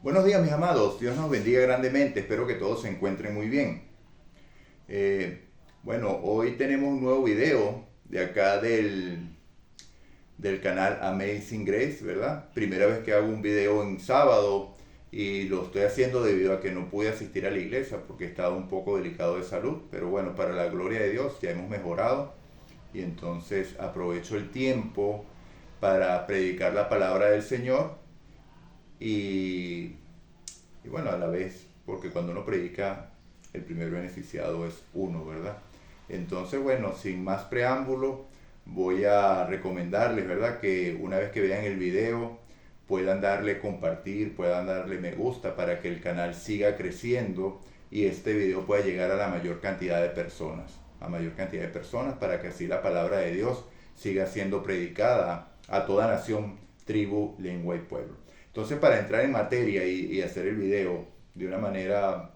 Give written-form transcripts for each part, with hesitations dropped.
Buenos días, mis amados. Dios nos bendiga grandemente. Espero que todos se encuentren muy bien. Eh, Hoy tenemos un nuevo video de acá del canal Amazing Grace, ¿verdad? Primera vez que hago un video en sábado y lo estoy haciendo debido a que no pude asistir a la iglesia porque estaba un poco delicado de salud. Pero bueno, para la gloria de Dios ya hemos mejorado y entonces aprovecho el tiempo para predicar la palabra del Señor y bueno, a la vez, porque cuando uno predica, el primer beneficiado es uno, ¿verdad? Entonces, bueno, sin más preámbulo, voy a recomendarles, ¿verdad? Que una vez que vean el video, puedan darle compartir, puedan darle me gusta para que el canal siga creciendo y este video pueda llegar a la mayor cantidad de personas, a mayor cantidad de personas para que así la palabra de Dios siga siendo predicada a toda nación, tribu, lengua y pueblo. Entonces, para entrar en materia y hacer el video de una manera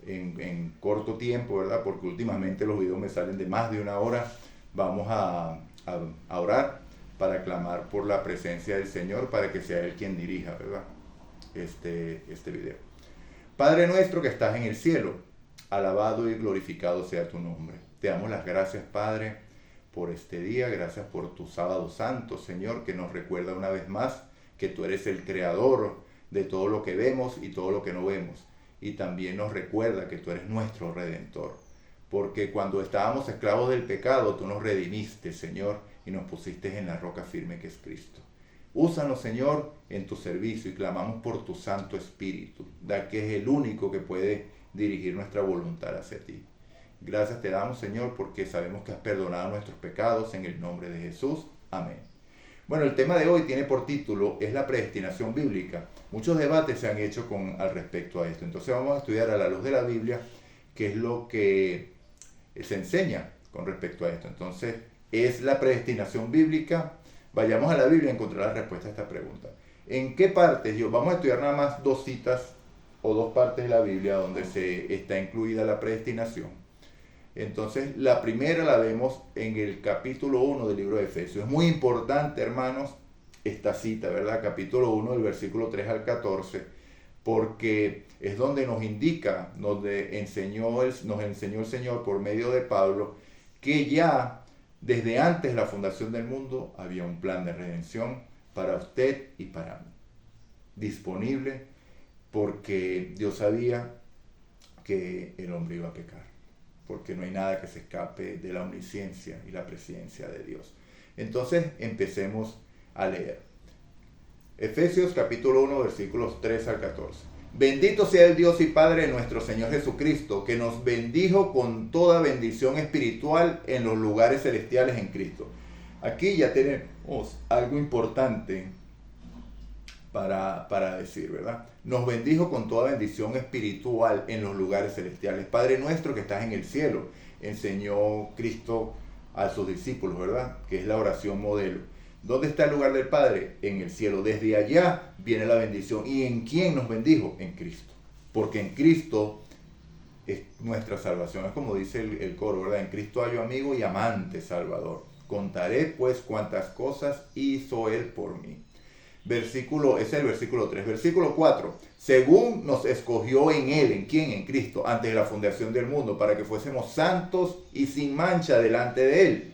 en corto tiempo, ¿verdad? Porque últimamente los videos me salen de más de una hora, vamos a orar para clamar por la presencia del Señor, para que sea Él quien dirija, ¿verdad? Este video. Padre nuestro que estás en el cielo, alabado y glorificado sea tu nombre. Te damos las gracias, Padre, por este día. Gracias por tu sábado santo, Señor, que nos recuerda una vez más que tú eres el creador de todo lo que vemos y todo lo que no vemos. Y también nos recuerda que tú eres nuestro redentor. Porque cuando estábamos esclavos del pecado, tú nos redimiste, Señor, y nos pusiste en la roca firme que es Cristo. Úsanos, Señor, en tu servicio y clamamos por tu Santo Espíritu, ya que es el único que puede dirigir nuestra voluntad hacia ti. Gracias te damos, Señor, porque sabemos que has perdonado nuestros pecados en el nombre de Jesús. Amén. Bueno, el tema de hoy tiene por título, es la predestinación bíblica. Muchos debates se han hecho al respecto a esto. Entonces vamos a estudiar a la luz de la Biblia qué es lo que se enseña con respecto a esto. Entonces, ¿es la predestinación bíblica? Vayamos a la Biblia a encontrar la respuesta a esta pregunta. ¿En qué partes? Vamos a estudiar nada más dos citas o dos partes de la Biblia donde se está incluida la predestinación. Entonces, la primera la vemos en el capítulo 1 del libro de Efesios. Es muy importante, hermanos, esta cita, ¿verdad? Capítulo 1, del versículo 3 al 14, porque es donde nos indica, donde nos enseñó el Señor por medio de Pablo, que ya desde antes de la fundación del mundo había un plan de redención para usted y para mí. Disponible porque Dios sabía que el hombre iba a pecar, porque no hay nada que se escape de la omnisciencia y la presencia de Dios. Entonces empecemos a leer. Efesios capítulo 1 versículos 3 al 14. Bendito sea el Dios y Padre de nuestro Señor Jesucristo, que nos bendijo con toda bendición espiritual en los lugares celestiales en Cristo. Aquí ya tenemos algo importante para decir, ¿verdad? Nos bendijo con toda bendición espiritual en los lugares celestiales. Padre nuestro que estás en el cielo, enseñó Cristo a sus discípulos, ¿verdad? Que es la oración modelo. ¿Dónde está el lugar del Padre? En el cielo. Desde allá viene la bendición. ¿Y en quién nos bendijo? En Cristo. Porque en Cristo es nuestra salvación. Es como dice el coro, ¿verdad? En Cristo hallo amigo y amante Salvador. Contaré pues cuántas cosas hizo Él por mí. Ese es el versículo 3. Versículo 4. Según nos escogió en Él, ¿en quién? En Cristo, antes de la fundación del mundo, para que fuésemos santos y sin mancha delante de Él.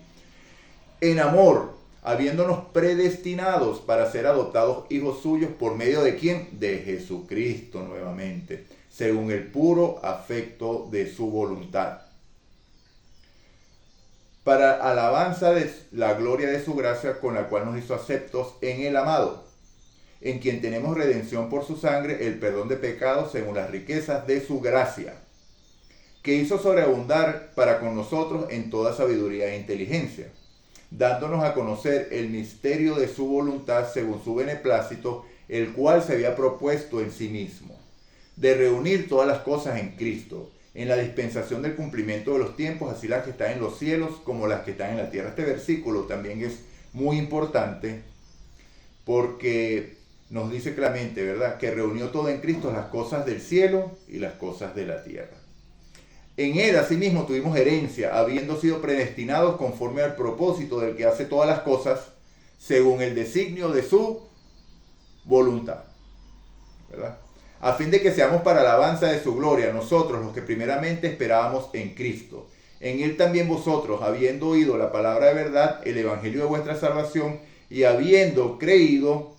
En amor, habiéndonos predestinados para ser adoptados hijos suyos, ¿por medio de quién? De Jesucristo nuevamente, según el puro afecto de su voluntad, para alabanza de la gloria de su gracia, con la cual nos hizo aceptos en el amado, en quien tenemos redención por su sangre, el perdón de pecados según las riquezas de su gracia, que hizo sobreabundar para con nosotros en toda sabiduría e inteligencia, dándonos a conocer el misterio de su voluntad según su beneplácito, el cual se había propuesto en sí mismo, de reunir todas las cosas en Cristo, en la dispensación del cumplimiento de los tiempos, así las que están en los cielos como las que están en la tierra. Este versículo también es muy importante porque nos dice claramente, ¿verdad?, que reunió todo en Cristo, las cosas del cielo y las cosas de la tierra. En Él, asimismo, tuvimos herencia, habiendo sido predestinados conforme al propósito del que hace todas las cosas, según el designio de su voluntad, ¿verdad? a fin de que seamos para alabanza de su gloria, nosotros los que primeramente esperábamos en Cristo. En él también vosotros, habiendo oído la palabra de verdad, el evangelio de vuestra salvación, y habiendo creído,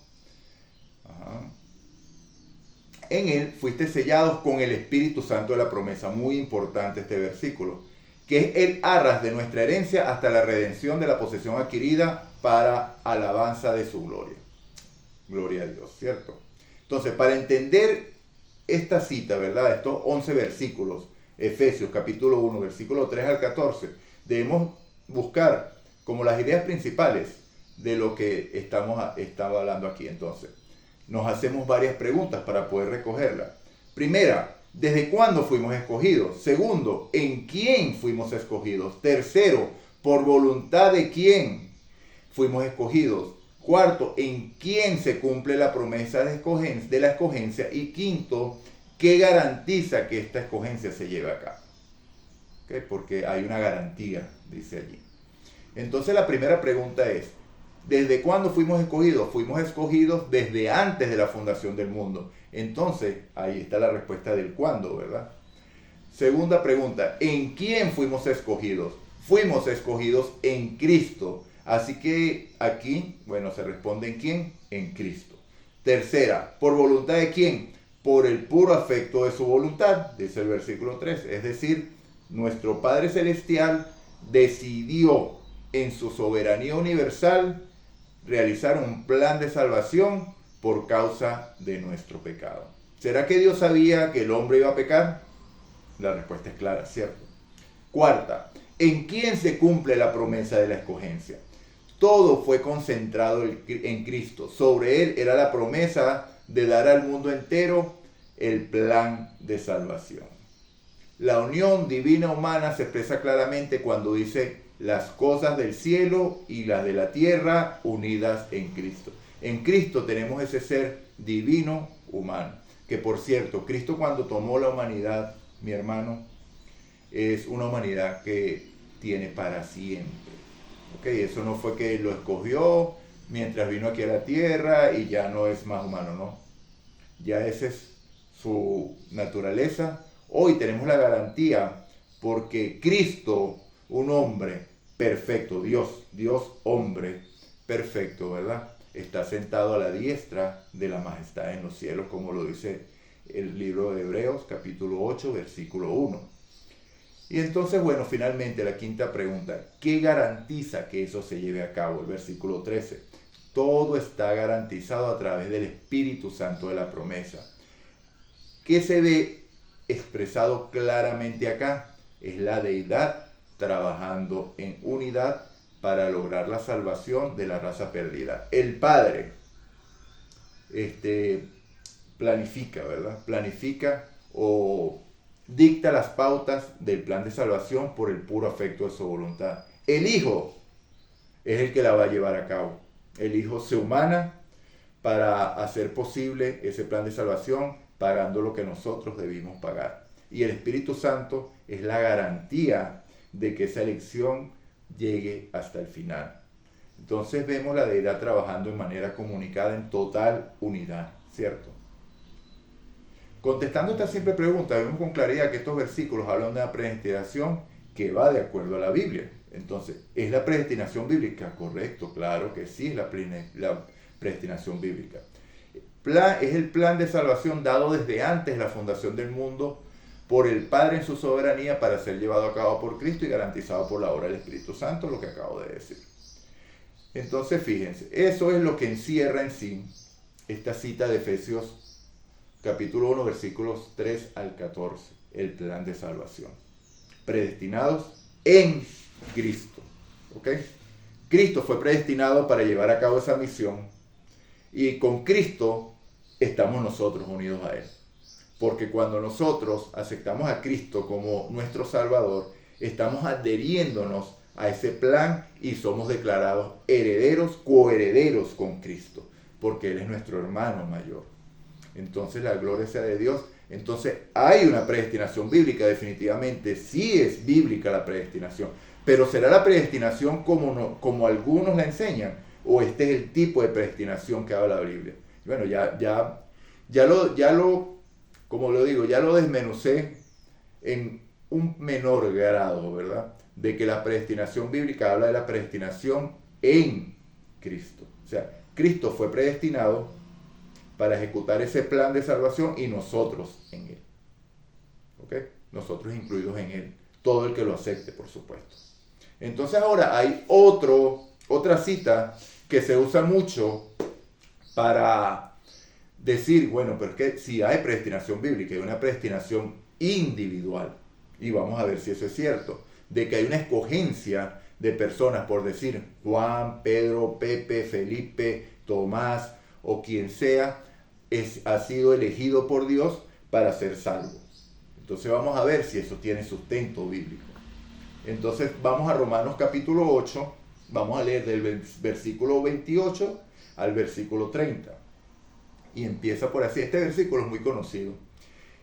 en él fuiste sellados con el Espíritu Santo de la promesa. Muy importante este versículo, que es el arras de nuestra herencia hasta la redención de la posesión adquirida para alabanza de su gloria. Gloria a Dios, ¿cierto? Entonces, para entender esta cita, ¿verdad? Estos 11 versículos, Efesios capítulo 1, versículo 3 al 14, debemos buscar como las ideas principales de lo que estaba hablando aquí. Entonces, nos hacemos varias preguntas para poder recogerla. Primera, ¿desde cuándo fuimos escogidos? Segundo, ¿en quién fuimos escogidos? Tercero, ¿por voluntad de quién fuimos escogidos? Cuarto, ¿en quién se cumple la promesa de la escogencia? Y quinto, ¿qué garantiza que esta escogencia se lleve a cabo? ¿Okay? Porque hay una garantía, dice allí. Entonces la primera pregunta es, ¿desde cuándo fuimos escogidos? Fuimos escogidos desde antes de la fundación del mundo. Entonces, ahí está la respuesta del cuándo, ¿verdad? Segunda pregunta, ¿en quién fuimos escogidos? Fuimos escogidos en Cristo. Así que aquí, bueno, se responde ¿en quién? En Cristo. Tercera, ¿por voluntad de quién? Por el puro afecto de su voluntad, dice el versículo 3. Es decir, nuestro Padre Celestial decidió en su soberanía universal realizar un plan de salvación por causa de nuestro pecado. ¿Será que Dios sabía que el hombre iba a pecar? La respuesta es clara, ¿cierto? Cuarta, ¿en quién se cumple la promesa de la escogencia? Todo fue concentrado en Cristo. Sobre él era la promesa de dar al mundo entero el plan de salvación. La unión divina humana se expresa claramente cuando dice las cosas del cielo y las de la tierra unidas en Cristo. En Cristo tenemos ese ser divino humano. Que por cierto, Cristo cuando tomó la humanidad, mi hermano, es una humanidad que tiene para siempre. ¿Okay? Eso no fue que lo escogió mientras vino aquí a la tierra y ya no es más humano, no. Ya esa es su naturaleza. Hoy tenemos la garantía porque Cristo, un hombre perfecto, Dios hombre perfecto, ¿verdad? Está sentado a la diestra de la majestad en los cielos, como lo dice el libro de Hebreos, capítulo 8, versículo 1. Y entonces, bueno, finalmente la quinta pregunta, ¿qué garantiza que eso se lleve a cabo? El versículo 13. Todo está garantizado a través del Espíritu Santo de la promesa. ¿Qué se ve expresado claramente acá? Es la deidad trabajando en unidad para lograr la salvación de la raza perdida. El Padre planifica, ¿verdad? Planifica o dicta las pautas del plan de salvación por el puro afecto de su voluntad. El Hijo es el que la va a llevar a cabo. El Hijo se humana para hacer posible ese plan de salvación, pagando lo que nosotros debimos pagar. Y el Espíritu Santo es la garantía de que esa elección llegue hasta el final. Entonces vemos la deidad trabajando de manera comunicada en total unidad, ¿cierto? Contestando esta simple pregunta, vemos con claridad que estos versículos hablan de una predestinación que va de acuerdo a la Biblia. Entonces, ¿es la predestinación bíblica? Correcto, claro que sí es la predestinación bíblica. Es el plan de salvación dado desde antes de la fundación del mundo por el Padre en su soberanía para ser llevado a cabo por Cristo y garantizado por la obra del Espíritu Santo, lo que acabo de decir. Entonces, fíjense, eso es lo que encierra en sí esta cita de Efesios capítulo 1, versículos 3 al 14, el plan de salvación. Predestinados en Cristo. ¿Ok? Cristo fue predestinado para llevar a cabo esa misión y con Cristo estamos nosotros unidos a Él. Porque cuando nosotros aceptamos a Cristo como nuestro Salvador, estamos adheriéndonos a ese plan y somos declarados herederos, coherederos con Cristo, porque Él es nuestro hermano mayor. Entonces la gloria sea de Dios. Entonces hay una predestinación bíblica, definitivamente, sí es bíblica la predestinación, pero ¿será la predestinación como algunos la enseñan? ¿O este es el tipo de predestinación que habla la Biblia? Bueno, ya lo como lo digo, ya lo desmenucé en un menor grado, ¿verdad? De que la predestinación bíblica habla de la predestinación en Cristo. O sea, Cristo fue predestinado para ejecutar ese plan de salvación y nosotros en Él. ¿Ok? Nosotros incluidos en Él. Todo el que lo acepte, por supuesto. Entonces ahora hay otra cita que se usa mucho para decir, bueno, pero es que si hay predestinación bíblica, hay una predestinación individual. Y vamos a ver si eso es cierto. De que hay una escogencia de personas, por decir Juan, Pedro, Pepe, Felipe, Tomás o quien sea, ha sido elegido por Dios para ser salvo. Entonces vamos a ver si eso tiene sustento bíblico. Entonces vamos a Romanos capítulo 8, vamos a leer del versículo 28 al versículo 30. Y empieza por así, este versículo es muy conocido.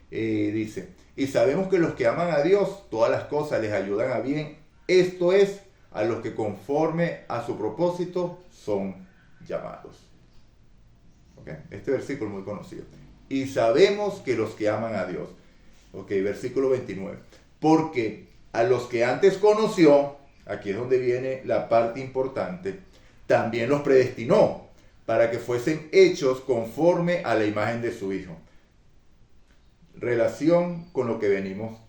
Dice, y sabemos que los que aman a Dios, todas las cosas les ayudan a bien, esto es, a los que conforme a su propósito son llamados. ¿Okay? Este versículo es muy conocido. Y sabemos que los que aman a Dios. Ok, versículo 29. Porque a los que antes conoció, aquí es donde viene la parte importante, también los predestinó para que fuesen hechos conforme a la imagen de su Hijo. Relación con lo que venimos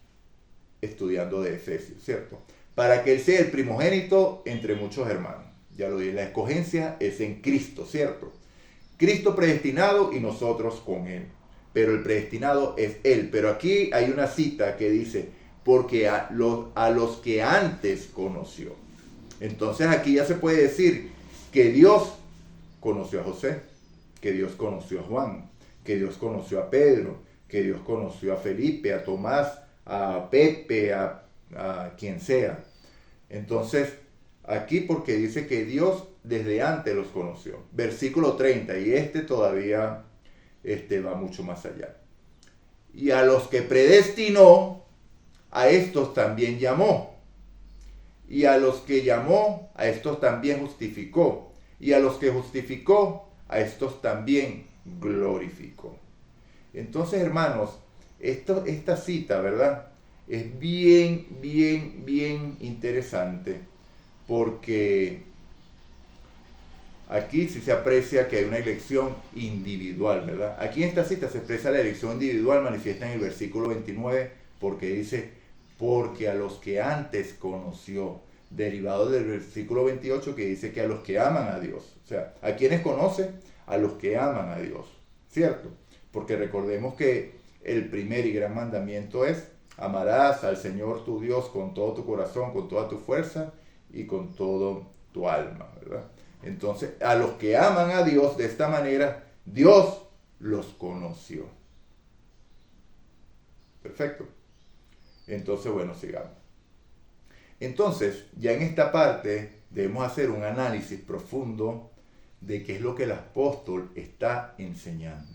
estudiando de Efesios, ¿cierto? Para que Él sea el primogénito entre muchos hermanos. Ya lo dije, la escogencia es en Cristo, ¿cierto? Cristo predestinado y nosotros con Él. Pero el predestinado es Él. Pero aquí hay una cita que dice, porque a los que antes conoció. Entonces aquí ya se puede decir que Dios conoció a José, que Dios conoció a Juan, que Dios conoció a Pedro, que Dios conoció a Felipe, a Tomás, a Pepe, a quien sea. Entonces, aquí porque dice que Dios desde antes los conoció. Versículo 30, y todavía va mucho más allá. Y a los que predestinó, a estos también llamó. Y a los que llamó, a estos también justificó. Y a los que justificó, a estos también glorificó. Entonces, hermanos, esta cita, ¿verdad? Es bien interesante porque aquí sí se aprecia que hay una elección individual, ¿verdad? Aquí en esta cita se expresa la elección individual, manifiesta en el versículo 29, porque dice, porque a los que antes conoció, derivado del versículo 28 que dice que a los que aman a Dios. O sea, ¿a quiénes conoce? A los que aman a Dios, ¿cierto? Porque recordemos que el primer y gran mandamiento es, amarás al Señor tu Dios con todo tu corazón, con toda tu fuerza y con todo tu alma, ¿verdad? Entonces, a los que aman a Dios de esta manera, Dios los conoció. Perfecto. Entonces, bueno, sigamos. Entonces, ya en esta parte debemos hacer un análisis profundo de qué es lo que el apóstol está enseñando.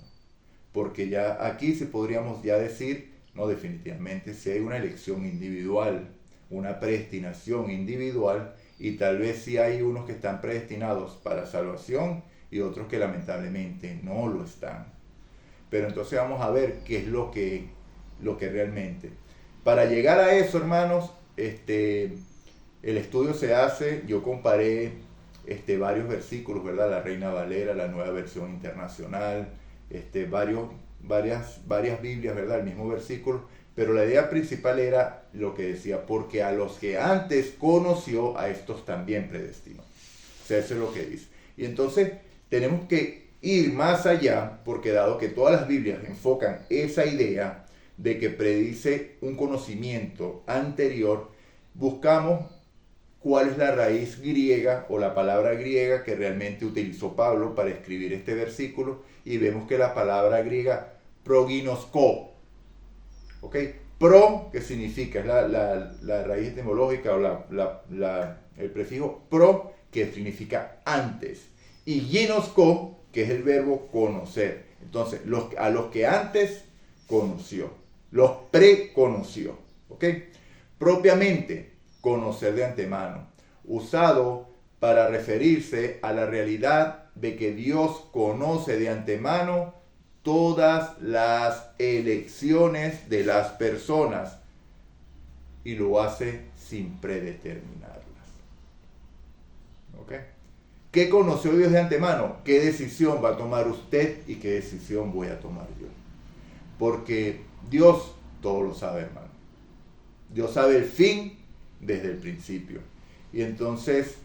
Porque ya aquí sí podríamos ya decir, no, definitivamente si hay una elección individual, una predestinación individual, y tal vez sí hay unos que están predestinados para salvación y otros que lamentablemente no lo están. Pero entonces vamos a ver qué es lo que realmente. Para llegar a eso, hermanos, el estudio se hace, yo comparé varios versículos, ¿verdad? La Reina Valera, la Nueva Versión Internacional, varias Biblias, ¿verdad? El mismo versículo, pero la idea principal era lo que decía, porque a los que antes conoció, a estos también predestinó. O sea, eso es lo que dice. Y entonces tenemos que ir más allá, porque dado que todas las Biblias enfocan esa idea de que predice un conocimiento anterior, buscamos cuál es la raíz griega o la palabra griega que realmente utilizó Pablo para escribir este versículo, y vemos que la palabra griega proginosko, ¿ok? Pro, que significa, es la raíz etimológica o el prefijo pro, que significa antes, y ginosko, que es el verbo conocer. Entonces, a los que antes conoció, los preconoció, ¿ok? Propiamente, conocer de antemano, usado para referirse a la realidad de que Dios conoce de antemano todas las elecciones de las personas y lo hace sin predeterminarlas. ¿Ok? ¿Qué conoció Dios de antemano? ¿Qué decisión va a tomar usted y qué decisión voy a tomar yo? Porque Dios todo lo sabe, hermano. Dios sabe el fin desde el principio. Y entonces,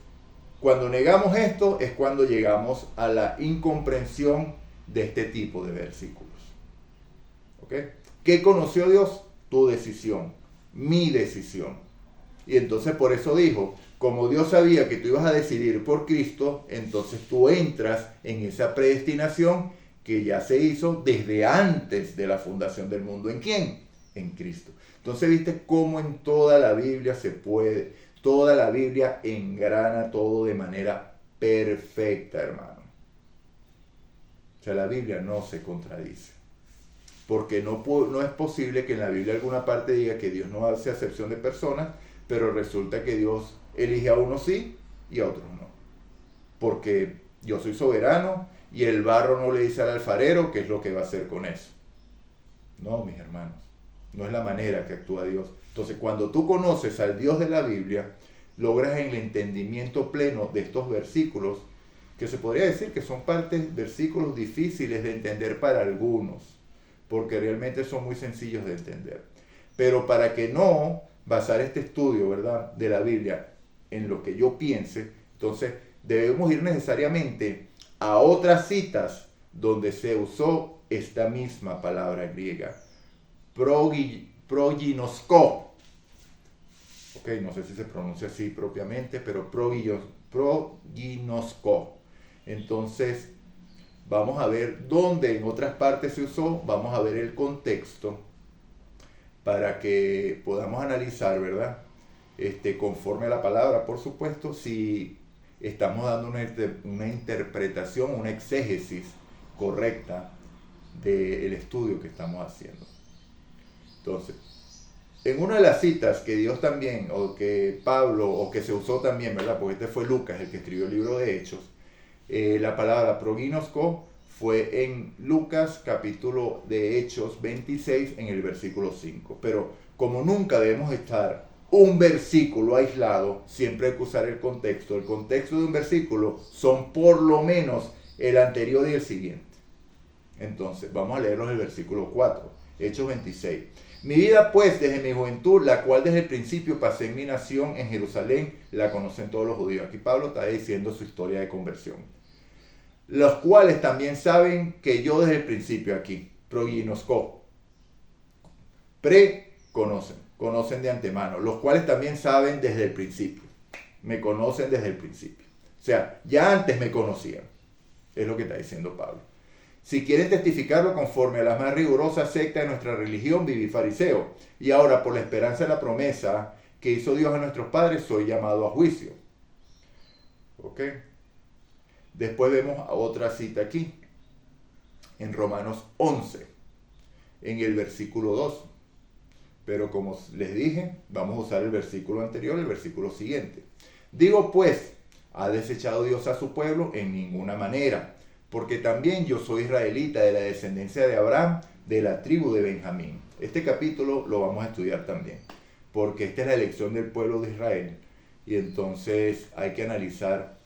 cuando negamos esto, es cuando llegamos a la incomprensión de este tipo de versículos. ¿Ok? ¿Qué conoció Dios? Tu decisión, mi decisión. Y entonces por eso dijo, como Dios sabía que tú ibas a decidir por Cristo, entonces tú entras en esa predestinación que ya se hizo desde antes de la fundación del mundo. ¿En quién? En Cristo. Entonces viste cómo en toda la Biblia se puede, toda la Biblia engrana todo de manera perfecta, hermano. O sea, la Biblia no se contradice. Porque no es posible que en la Biblia alguna parte diga que Dios no hace acepción de personas, pero resulta que Dios elige a unos sí y a otros no. Porque yo soy soberano y el barro no le dice al alfarero qué es lo que va a hacer con eso. No, mis hermanos, no es la manera que actúa Dios. Entonces, cuando tú conoces al Dios de la Biblia, logras el entendimiento pleno de estos versículos, que se podría decir que son versículos difíciles de entender para algunos, porque realmente son muy sencillos de entender. Pero para que no basar este estudio, ¿verdad?, de la Biblia en lo que yo piense, entonces debemos ir necesariamente a otras citas donde se usó esta misma palabra griega, proginosko. Ok, no sé si se pronuncia así propiamente, pero proginosko. Entonces, vamos a ver dónde en otras partes se usó, vamos a ver el contexto para que podamos analizar, ¿verdad? Conforme a la palabra, por supuesto, si estamos dando una interpretación, una exégesis correcta del estudio que estamos haciendo. Entonces, en una de las citas que Dios también, o que Pablo, o que se usó también, ¿verdad? Porque este fue Lucas el que escribió el libro de Hechos, la palabra proginosko fue en Lucas capítulo de Hechos 26 en el versículo 5. Pero como nunca debemos estar un versículo aislado, siempre hay que usar el contexto. El contexto de un versículo son por lo menos el anterior y el siguiente. Entonces, vamos a leerlos el versículo 4, Hechos 26. Mi vida pues desde mi juventud, la cual desde el principio pasé en mi nación en Jerusalén, la conocen todos los judíos. Aquí Pablo está diciendo su historia de conversión. Los cuales también saben que yo desde el principio aquí, proginosko, conocen de antemano, los cuales también saben desde el principio, me conocen desde el principio. O sea, ya antes me conocían, es lo que está diciendo Pablo. Si quieren testificarlo conforme a la más rigurosa secta de nuestra religión, viví fariseo. Y ahora, por la esperanza de la promesa que hizo Dios a nuestros padres, soy llamado a juicio. ¿Ok? Después vemos otra cita aquí, en Romanos 11, en el versículo 2. Pero como les dije, vamos a usar el versículo anterior, el versículo siguiente. Digo pues, ¿ha desechado Dios a su pueblo? En ninguna manera. Porque también yo soy israelita de la descendencia de Abraham, de la tribu de Benjamín. Este capítulo lo vamos a estudiar también, porque esta es la elección del pueblo de Israel. Y entonces hay que analizar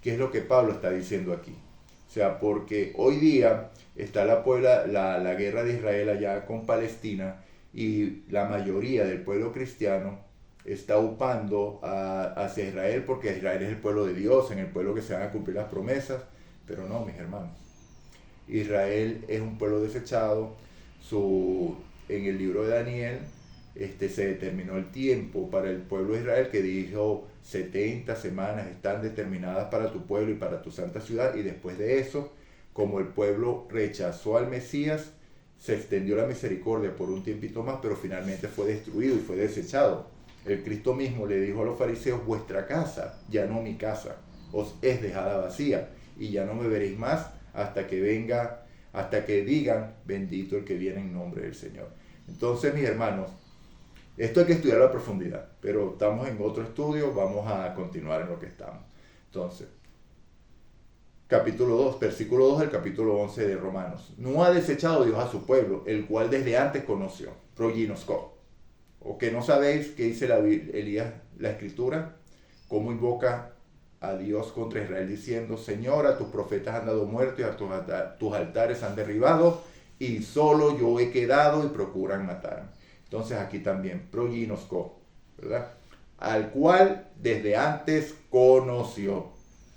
qué es lo que Pablo está diciendo aquí. O sea, porque hoy día está la guerra de Israel allá con Palestina y la mayoría del pueblo cristiano está upando hacia Israel porque Israel es el pueblo de Dios, en el pueblo que se van a cumplir las promesas. Pero no, mis hermanos. Israel es un pueblo desechado. En el libro de Daniel se determinó el tiempo para el pueblo de Israel, que dijo 70 semanas están determinadas para tu pueblo y para tu santa ciudad. Y después de eso, como el pueblo rechazó al Mesías, se extendió la misericordia por un tiempito más, pero finalmente fue destruido y fue desechado. El Cristo mismo le dijo a los fariseos, vuestra casa, ya no mi casa, os es dejada vacía. Y ya no me veréis más hasta que digan, bendito el que viene en nombre del Señor. Entonces, mis hermanos, esto hay que estudiarlo a profundidad, pero estamos en otro estudio, vamos a continuar en lo que estamos. Entonces, capítulo 2, versículo 2 del capítulo 11 de Romanos. No ha desechado Dios a su pueblo, el cual desde antes conoció. Proginosko. ¿O que no sabéis qué dice Elías, la escritura? ¿Cómo invoca a Dios contra Israel diciendo: Señor, a tus profetas han dado muerto y a tus altares han derribado, y solo yo he quedado y procuran matarme? Entonces aquí también, proginosko, ¿verdad? Al cual desde antes conoció.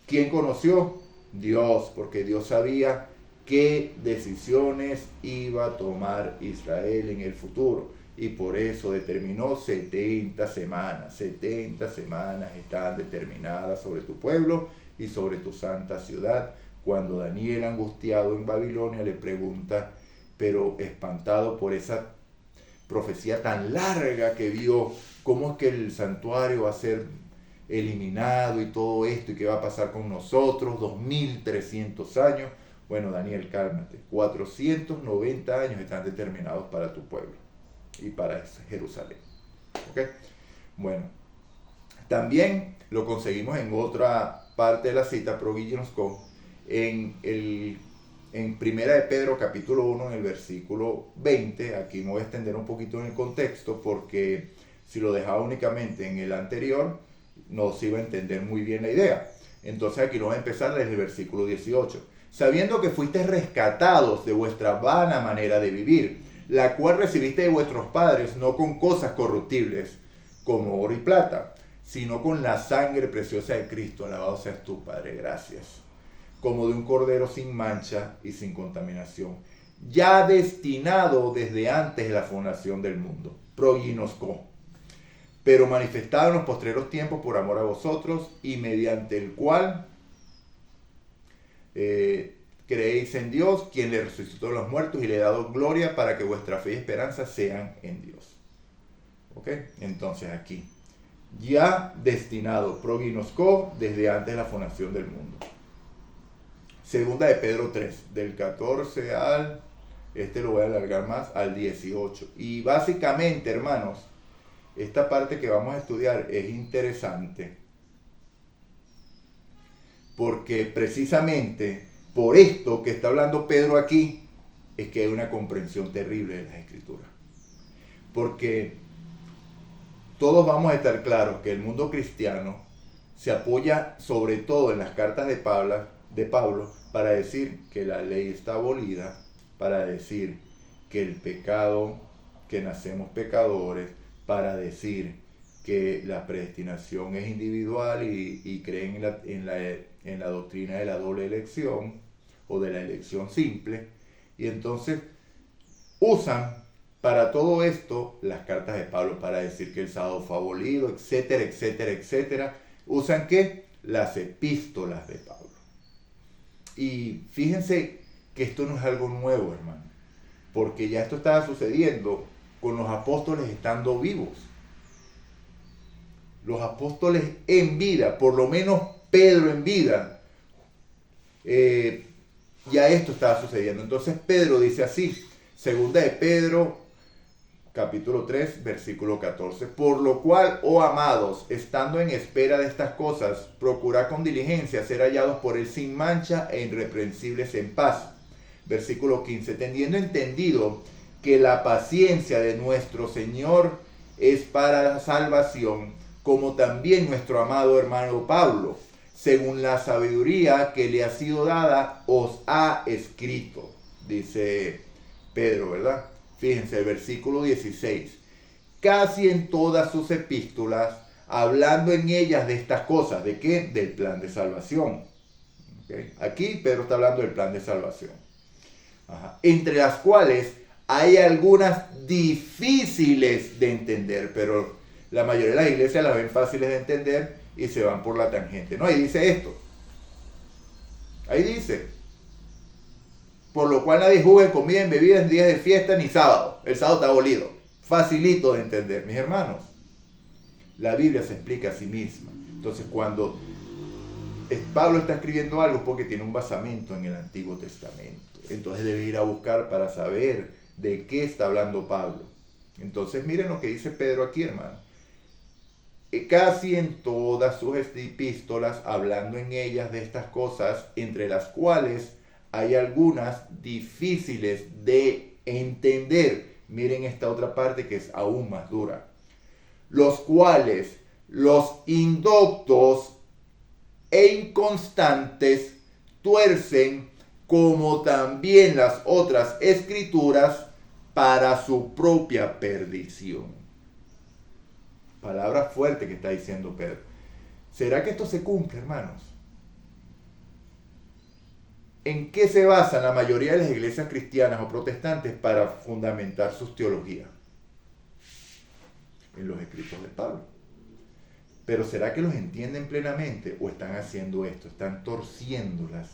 ¿Quién conoció? Dios, porque Dios sabía qué decisiones iba a tomar Israel en el futuro. Y por eso determinó 70 semanas. 70 semanas están determinadas sobre tu pueblo y sobre tu santa ciudad. Cuando Daniel, angustiado en Babilonia, le pregunta, pero espantado por esa profecía tan larga que vio, cómo es que el santuario va a ser eliminado y todo esto, y qué va a pasar con nosotros, 2300 años. Bueno, Daniel, cálmate. 490 años están determinados para tu pueblo y para Jerusalén. ¿Ok? Bueno, también lo conseguimos en otra parte de la cita, proginosko, en Primera de Pedro, capítulo 1, en el versículo 20. Aquí me voy a extender un poquito en el contexto, porque si lo dejaba únicamente en el anterior, no se iba a entender muy bien la idea. Entonces aquí vamos a empezar desde el versículo 18. Sabiendo que fuisteis rescatados de vuestra vana manera de vivir, la cual recibiste de vuestros padres, no con cosas corruptibles, como oro y plata, sino con la sangre preciosa de Cristo. Alabado seas tú, Padre, gracias. Como de un cordero sin mancha y sin contaminación, ya destinado desde antes de la fundación del mundo. Proginosko. Pero manifestado en los postreros tiempos por amor a vosotros, y mediante el cual creéis en Dios, quien le resucitó de los muertos y le ha dado gloria, para que vuestra fe y esperanza sean en Dios. ¿Ok? Entonces aquí, ya destinado, proginosko, desde antes de la fundación del mundo. Segunda de Pedro 3, del 14 al, lo voy a alargar más, al 18. Y básicamente, hermanos, esta parte que vamos a estudiar es interesante, porque precisamente por esto que está hablando Pedro aquí, es que hay una comprensión terrible de las Escrituras. Porque todos vamos a estar claros que el mundo cristiano se apoya sobre todo en las cartas de Pablo para decir que la ley está abolida, para decir que el pecado, que nacemos pecadores, para decir que la predestinación es individual y creen en la doctrina de la doble elección o de la elección simple. Y entonces usan para todo esto las cartas de Pablo para decir que el sábado fue abolido, etcétera, etcétera, etcétera. ¿Usan qué? Las epístolas de Pablo. Y fíjense que esto no es algo nuevo, hermano, porque ya esto estaba sucediendo con los apóstoles estando vivos. Los apóstoles en vida, por lo menos Pedro en vida, ya esto estaba sucediendo. Entonces Pedro dice así, segunda de Pedro, capítulo 3, versículo 14. Por lo cual, oh amados, estando en espera de estas cosas, procurad con diligencia ser hallados por él sin mancha e irreprensibles en paz. Versículo 15. Teniendo entendido que la paciencia de nuestro Señor es para la salvación, como también nuestro amado hermano Pablo, según la sabiduría que le ha sido dada, os ha escrito, dice Pedro, ¿verdad? Fíjense, el versículo 16. Casi en todas sus epístolas, hablando en ellas de estas cosas. ¿De qué? Del plan de salvación. ¿Okay? Aquí Pedro está hablando del plan de salvación. Ajá. Entre las cuales hay algunas difíciles de entender, pero la mayoría de las iglesias las ven fáciles de entender y se van por la tangente. No, ahí dice esto. Ahí dice: por lo cual nadie juzgue en comida, en bebida, en días de fiesta, ni sábado. El sábado está abolido. Facilito de entender, mis hermanos. La Biblia se explica a sí misma. Entonces, cuando Pablo está escribiendo algo, es porque tiene un basamento en el Antiguo Testamento. Entonces debe ir a buscar para saber de qué está hablando Pablo. Entonces, miren lo que dice Pedro aquí, hermano. casi en todas sus epístolas, hablando en ellas de estas cosas, entre las cuales hay algunas difíciles de entender. Miren esta otra parte que es aún más dura. Los cuales los indoctos e inconstantes tuercen, como también las otras escrituras, para su propia perdición. Palabra fuerte que está diciendo Pedro. ¿Será que esto se cumple, hermanos? ¿En qué se basan la mayoría de las iglesias cristianas o protestantes para fundamentar sus teologías? En los escritos de Pablo. Pero ¿será que los entienden plenamente o están haciendo esto? Están torciéndolas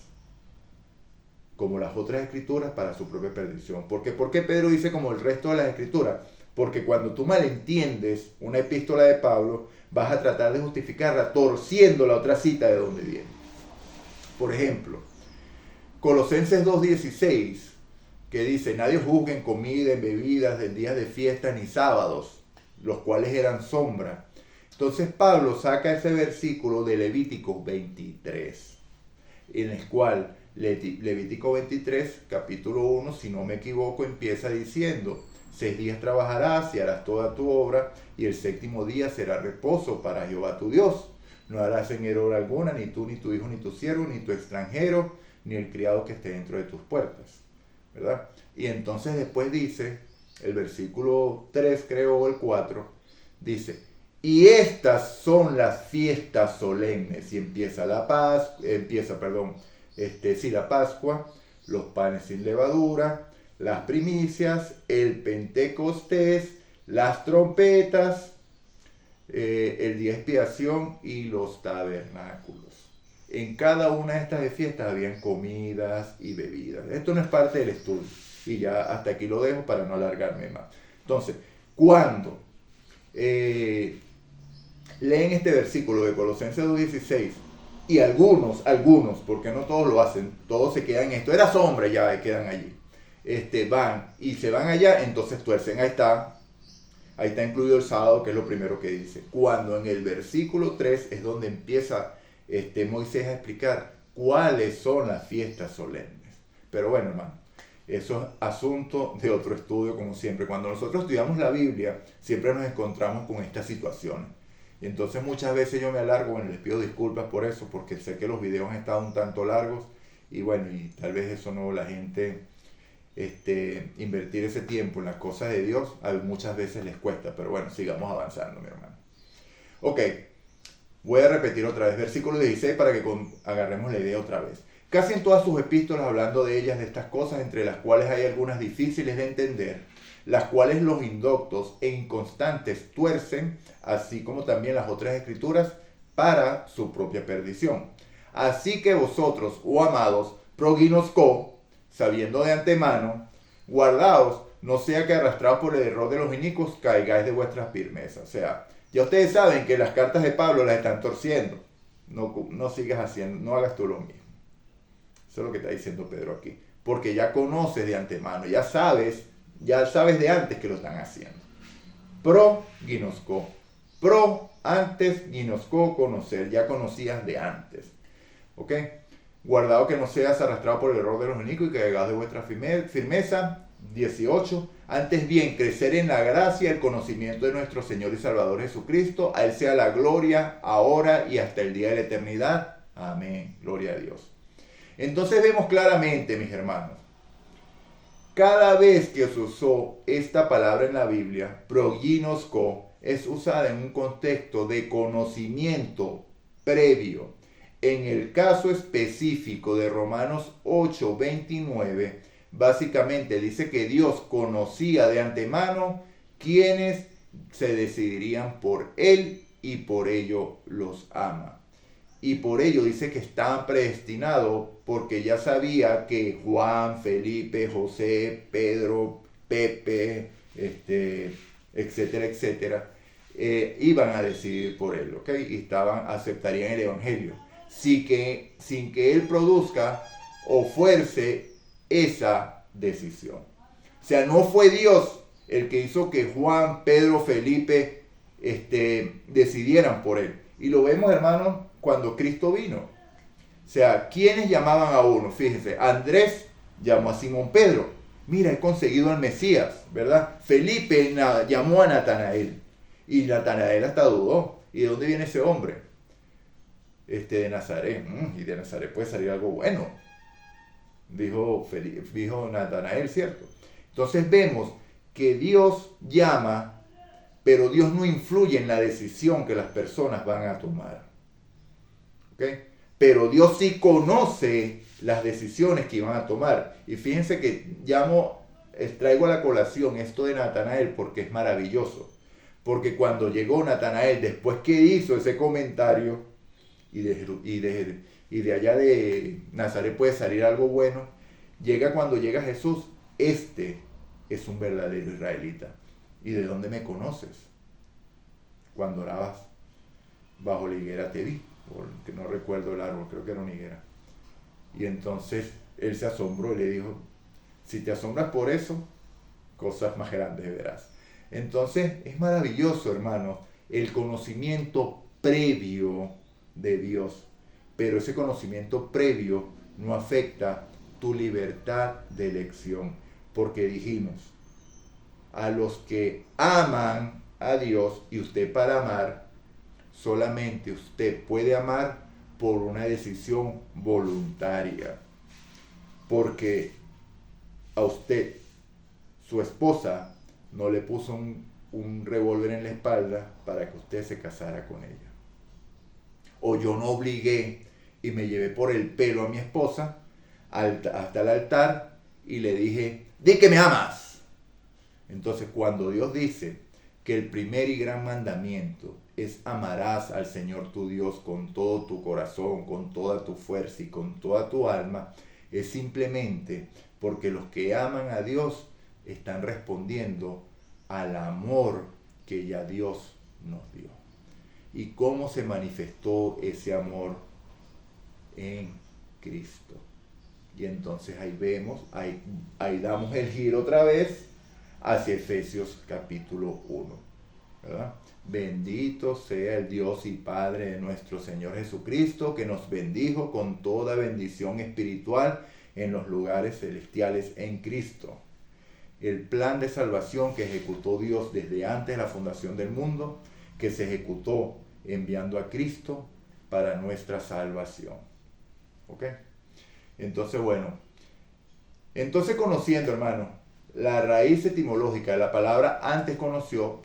como las otras escrituras para su propia perdición. ¿Por qué Pedro dice como el resto de las escrituras? Porque cuando tú malentiendes una epístola de Pablo, vas a tratar de justificarla torciendo la otra cita de donde viene. Por ejemplo, Colosenses 2:16, que dice: nadie juzgue en comida, en bebidas, en días de fiesta ni sábados, los cuales eran sombra. Entonces Pablo saca ese versículo de Levítico 23, en el cual Levítico 23, capítulo 1, si no me equivoco, empieza diciendo: 6 días trabajarás y harás toda tu obra, y el séptimo día será reposo para Jehová tu Dios. No harás en él obra alguna, ni tú, ni tu hijo, ni tu siervo, ni tu extranjero, ni el criado que esté dentro de tus puertas. ¿Verdad? Y entonces después dice, el versículo 3 creo, o el 4, dice: y estas son las fiestas solemnes. Y empieza la Pascua, los panes sin levadura, las primicias, el Pentecostés, las trompetas, el día de expiación y los tabernáculos. En cada una de estas fiestas habían comidas y bebidas. Esto no es parte del estudio. Y ya hasta aquí lo dejo para no alargarme más. Entonces, cuando leen este versículo de Colosenses 2:16, y algunos, porque no todos lo hacen, todos se quedan en esto, era sombra, ya quedan allí, van y se van allá, entonces tuercen. Ahí está incluido el sábado, que es lo primero que dice, cuando en el versículo 3 es donde empieza Moisés a explicar cuáles son las fiestas solemnes. Pero bueno, hermano, eso es asunto de otro estudio, como siempre. Cuando nosotros estudiamos la Biblia, siempre nos encontramos con estas situaciones. Y entonces muchas veces yo me alargo, bueno, les pido disculpas por eso, porque sé que los videos han estado un tanto largos, y bueno, y tal vez eso no, la gente, invertir ese tiempo en las cosas de Dios, muchas veces les cuesta, pero bueno, sigamos avanzando, mi hermano. Ok, voy a repetir otra vez, versículo 16, para que agarremos la idea otra vez. Casi en todas sus epístolas, hablando de ellas, de estas cosas, entre las cuales hay algunas difíciles de entender, las cuales los indoctos e inconstantes tuercen, así como también las otras escrituras, para su propia perdición. Así que vosotros, oh amados, proginosco, sabiendo de antemano, guardaos, no sea que arrastrados por el error de los inicuos, caigáis de vuestras firmezas. O sea, ya ustedes saben que las cartas de Pablo las están torciendo. No sigas haciendo, no hagas tú lo mismo. Eso es lo que está diciendo Pedro aquí. Porque ya conoces de antemano, ya sabes de antes que lo están haciendo. Ginosco. Antes, ginosco, conocer. Ya conocías de antes. ¿Ok? Guardado que no seas arrastrado por el error de los inicuos y que caigas de vuestra firmeza. 18. Antes bien, crecer en la gracia y el conocimiento de nuestro Señor y Salvador Jesucristo. A Él sea la gloria, ahora y hasta el día de la eternidad. Amén. Gloria a Dios. Entonces vemos claramente, mis hermanos, cada vez que se usó esta palabra en la Biblia, proginosco, es usada en un contexto de conocimiento previo. En el caso específico de Romanos 8:29, básicamente dice que Dios conocía de antemano quienes se decidirían por Él y por ello los ama. Y por ello dice que estaban predestinados porque ya sabía que Juan, Felipe, José, Pedro, Pepe, etcétera, etcétera, iban a decidir por él, ¿ok? Y aceptarían el evangelio. Sin que él produzca o fuerce esa decisión. O sea, no fue Dios el que hizo que Juan, Pedro, Felipe decidieran por él. Y lo vemos, hermanos, cuando Cristo vino. O sea, ¿quiénes llamaban a uno? Fíjense, Andrés llamó a Simón Pedro. Mira, he conseguido al Mesías, ¿verdad? Felipe llamó a Natanael. Y Natanael hasta dudó. ¿Y de dónde viene ese hombre? De Nazaret. Y de Nazaret puede salir algo bueno. Dijo Natanael, ¿cierto? Entonces vemos que Dios llama, pero Dios no influye en la decisión que las personas van a tomar. ¿Ok? Pero Dios sí conoce las decisiones que iban a tomar. Y fíjense que traigo a la colación esto de Natanael porque es maravilloso. Porque cuando llegó Natanael, después que hizo ese comentario, y de allá de Nazaret puede salir algo bueno, cuando llega Jesús, este es un verdadero israelita. ¿Y de dónde me conoces? Cuando orabas bajo la higuera te vi, porque no recuerdo el árbol, creo que era una higuera. Y entonces él se asombró y le dijo, si te asombras por eso, cosas más grandes verás. Entonces es maravilloso, hermanos, el conocimiento previo de Dios, pero ese conocimiento previo no afecta tu libertad de elección, porque dijimos, a los que aman a Dios, y usted para amar, solamente usted puede amar por una decisión voluntaria, porque a usted, su esposa, no le puso un revólver en la espalda para que usted se casara con ella. O yo no obligué y me llevé por el pelo a mi esposa hasta el altar y le dije, di que me amas. Entonces cuando Dios dice que el primer y gran mandamiento es amarás al Señor tu Dios con todo tu corazón, con toda tu fuerza y con toda tu alma, es simplemente porque los que aman a Dios están respondiendo al amor que ya Dios nos dio. ¿Y cómo se manifestó ese amor? En Cristo. Y entonces ahí vemos, ahí damos el giro otra vez hacia Efesios capítulo 1. ¿Verdad? Bendito sea el Dios y Padre de nuestro Señor Jesucristo, que nos bendijo con toda bendición espiritual en los lugares celestiales en Cristo. El plan de salvación que ejecutó Dios desde antes de la fundación del mundo, que se ejecutó enviando a Cristo para nuestra salvación. ¿Ok? Entonces, bueno. Entonces, conociendo, hermano, la raíz etimológica de la palabra antes conoció,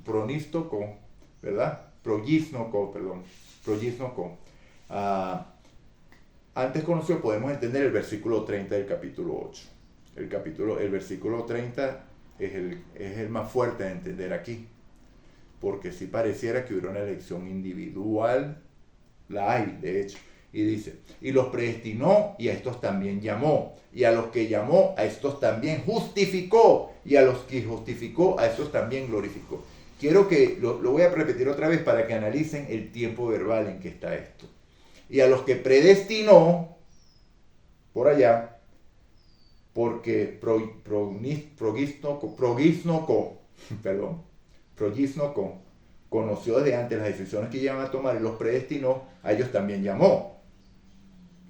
pronístoco, ¿verdad? Progísnoco. Antes conoció, podemos entender el versículo 30 del capítulo 8. El versículo 30 es el más fuerte de entender aquí. Porque si pareciera que hubiera una elección individual, la hay, de hecho. Y dice, y los predestinó, y a estos también llamó. Y a los que llamó, a estos también justificó. Y a los que justificó, a estos también glorificó. Quiero que, lo voy a repetir otra vez para que analicen el tiempo verbal en que está esto. Y a los que predestinó, por allá, porque progisnoco, conoció desde antes las decisiones que iban a tomar y los predestinó, a ellos también llamó.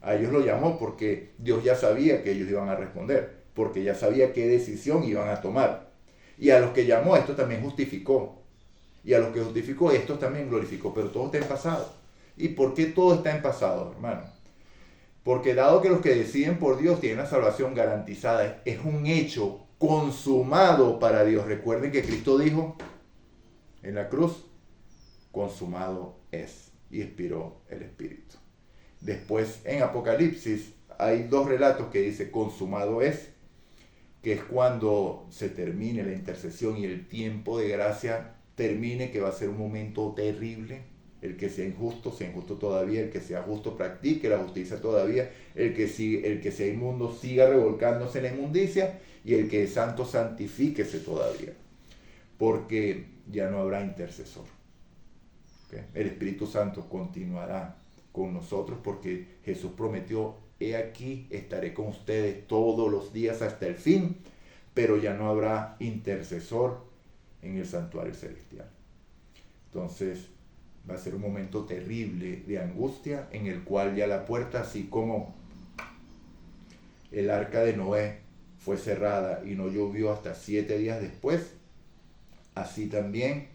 A ellos lo llamó porque Dios ya sabía que ellos iban a responder, porque ya sabía qué decisión iban a tomar. Y a los que llamó, esto también justificó. Y a los que justificó, estos también glorificó. Pero todo está en pasado. ¿Y por qué todo está en pasado, hermano? Porque dado que los que deciden por Dios tienen la salvación garantizada, es un hecho consumado para Dios. Recuerden que Cristo dijo en la cruz, consumado es, y expiró el Espíritu. Después en Apocalipsis hay dos relatos que dice consumado es, que es cuando se termine la intercesión y el tiempo de gracia termine, que va a ser un momento terrible. El que sea injusto todavía, el que sea justo practique la justicia todavía, el que sea inmundo siga revolcándose en la inmundicia, y el que es santo santifíquese todavía, porque ya no habrá intercesor. ¿Okay? El Espíritu Santo continuará con nosotros porque Jesús prometió, he aquí, estaré con ustedes todos los días hasta el fin, pero ya no habrá intercesor en el santuario celestial. Entonces va a ser un momento terrible de angustia en el cual ya la puerta, así como el arca de Noé fue cerrada y no llovió hasta 7 días después, así también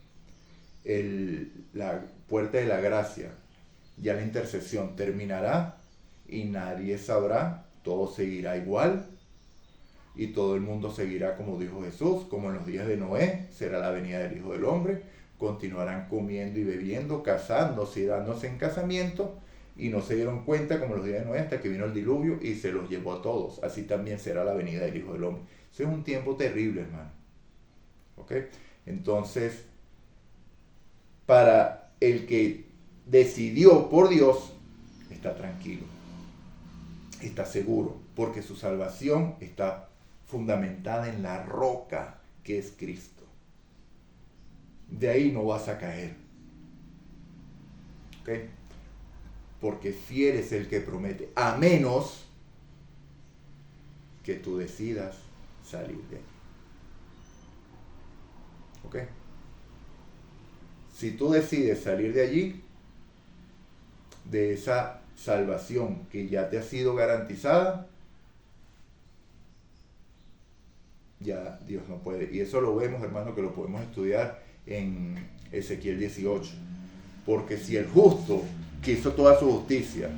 la puerta de la gracia, ya la intercesión terminará y nadie sabrá, todo seguirá igual y todo el mundo seguirá como dijo Jesús, como en los días de Noé, será la venida del Hijo del Hombre, continuarán comiendo y bebiendo, casándose y dándose en casamiento, y no se dieron cuenta como en los días de Noé hasta que vino el diluvio y se los llevó a todos. Así también será la venida del Hijo del Hombre. Ese es un tiempo terrible, hermano. ¿Ok? Entonces, para el que decidió por Dios, está tranquilo, está seguro, porque su salvación está fundamentada en la roca que es Cristo. De ahí no vas a caer. ¿Ok? Porque fiel es el que promete, a menos que tú decidas salir de ahí. ¿Ok? Si tú decides salir de allí, de esa salvación que ya te ha sido garantizada, ya Dios no puede. Y eso lo vemos, hermano, que lo podemos estudiar en Ezequiel 18. Porque si el justo, que hizo toda su justicia,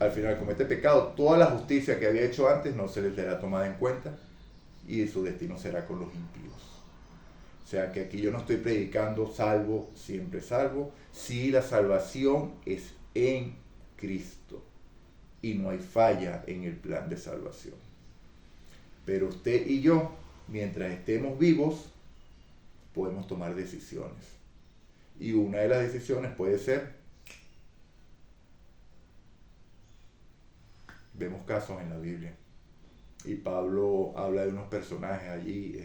al final comete pecado, toda la justicia que había hecho antes no se le será tomada en cuenta y su destino será con los impíos. O sea que aquí yo no estoy predicando salvo, siempre salvo, si la salvación es en Cristo y no hay falla en el plan de salvación. Pero usted y yo, mientras estemos vivos, podemos tomar decisiones. Y una de las decisiones puede ser, vemos casos en la Biblia, y Pablo habla de unos personajes allí,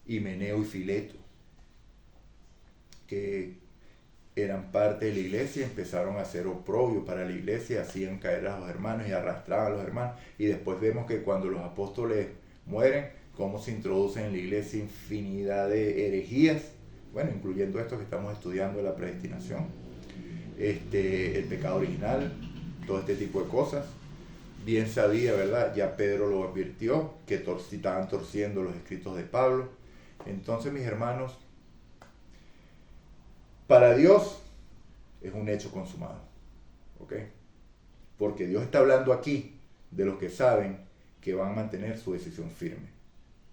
Himeneo y Fileto, que eran parte de la iglesia, empezaron a hacer oprobio para la iglesia, hacían caer a los hermanos y arrastraban a los hermanos, y después vemos que cuando los apóstoles mueren, cómo se introducen en la iglesia infinidad de herejías, bueno, incluyendo esto que estamos estudiando, la predestinación, el pecado original, todo este tipo de cosas. Bien sabía, ¿verdad? Ya Pedro lo advirtió, que estaban torciendo los escritos de Pablo. Entonces, mis hermanos, para Dios es un hecho consumado, ¿ok? Porque Dios está hablando aquí de los que saben que van a mantener su decisión firme.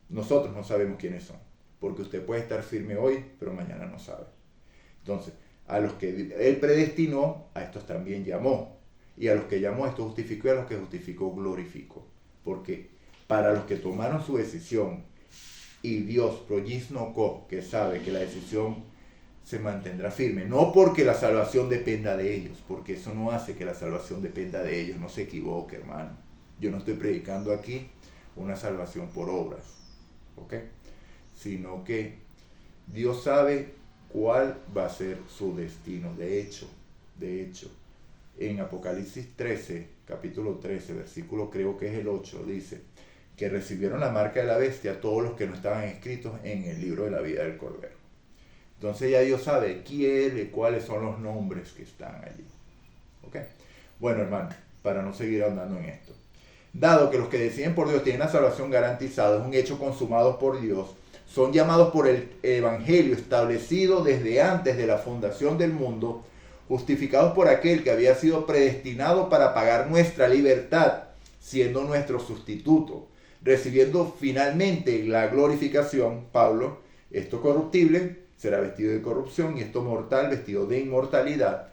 Nosotros no sabemos quiénes son, porque usted puede estar firme hoy, pero mañana no sabe. Entonces, a los que Él predestinó, a estos también llamó. Y a los que llamó, a estos justificó, y a los que justificó, glorificó. Porque para los que tomaron su decisión, y Dios, proyisnocó, que sabe que la decisión se mantendrá firme, no porque la salvación dependa de ellos, porque eso no hace que la salvación dependa de ellos, no se equivoque, hermano. Yo no estoy predicando aquí una salvación por obras, ¿ok? Sino que Dios sabe cuál va a ser su destino. De hecho, en Apocalipsis 13, capítulo 13, versículo creo que es el 8, dice que recibieron la marca de la bestia todos los que no estaban escritos en el libro de la vida del Cordero. Entonces ya Dios sabe cuáles son los nombres que están allí. ¿Ok? Bueno, hermano, para no seguir ahondando en esto. Dado que los que deciden por Dios tienen la salvación garantizada, es un hecho consumado por Dios, son llamados por el Evangelio establecido desde antes de la fundación del mundo, justificados por aquel que había sido predestinado para pagar nuestra libertad, siendo nuestro sustituto, recibiendo finalmente la glorificación. Pablo, esto corruptible será vestido de corrupción y esto mortal vestido de inmortalidad.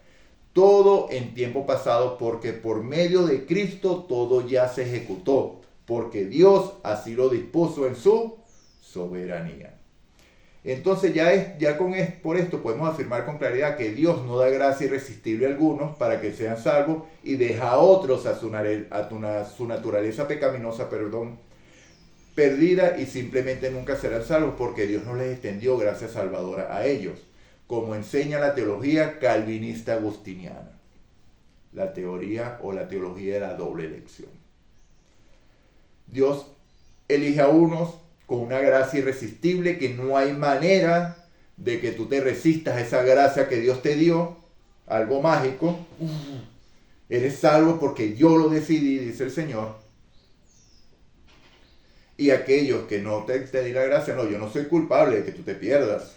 Todo en tiempo pasado, porque por medio de Cristo todo ya se ejecutó, porque Dios así lo dispuso en su soberanía. Entonces por esto podemos afirmar con claridad que Dios no da gracia irresistible a algunos para que sean salvos y deja a otros a su naturaleza pecaminosa, perdida, y simplemente nunca serán salvos porque Dios no les extendió gracia salvadora a ellos, como enseña la teología calvinista agustiniana, la teoría o la teología de la doble elección. Dios elige a unos con una gracia irresistible que no hay manera de que tú te resistas a esa gracia que Dios te dio, algo mágico. Eres salvo porque yo lo decidí, dice el Señor. Y aquellos que no te di la gracia, no, yo no soy culpable de que tú te pierdas.